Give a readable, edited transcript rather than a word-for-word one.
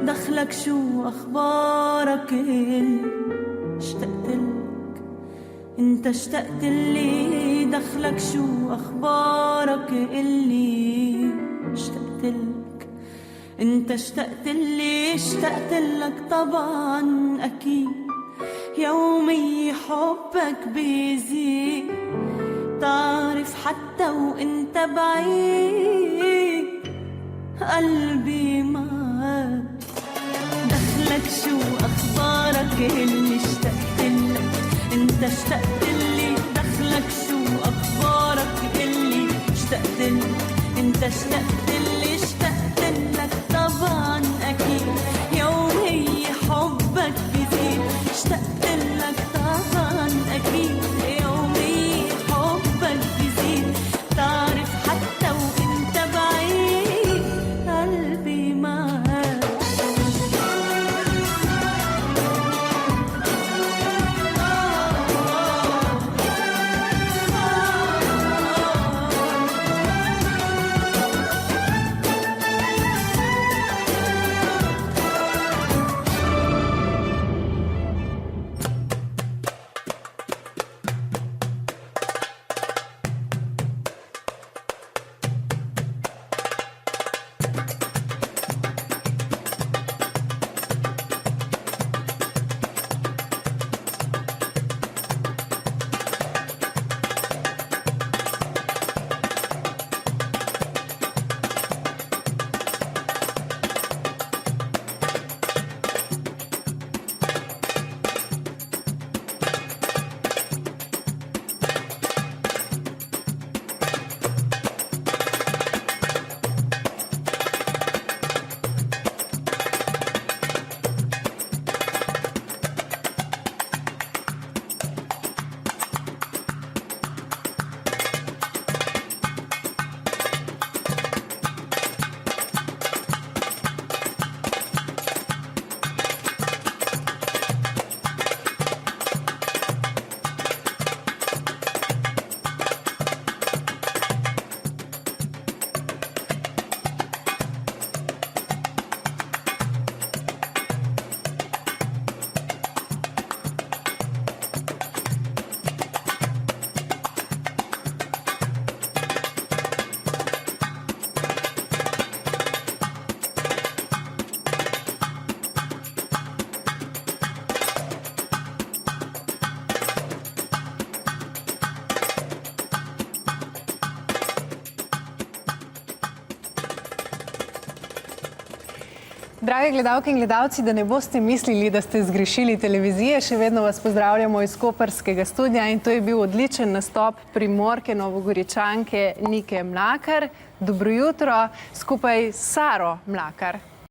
دخلك شو أخبارك اشتقتلك انت اشتقتلي دخلك شو أخبارك اللي اشتقتلك انت اشتقتلي اشتقتلك طبعا أكيد يومي حبك بيزيد تعرف حتى وانت بعيد قلبي معاك دخلك شو أخبارك اللي اشتقتلك انت اشتقتلي دخلك شو أخبارك اللي اشتقتلك انت اشتقتلي اشتقتلك طبعا أكيد يومي حبك بيزيد اشتقتلك طبعا أكيد يومي حبك بيزيد تعرف حتى وانت بعيد قلبي معاك Drage gledalke in gledalci, da ne boste mislili, da ste zgrešili televizije, še vedno vas pozdravljamo iz koprskega studia in to je bil odličen nastop Primorke Novogoričanke Nike Mlakar. Dobro jutro skupaj s Saro Mlakar.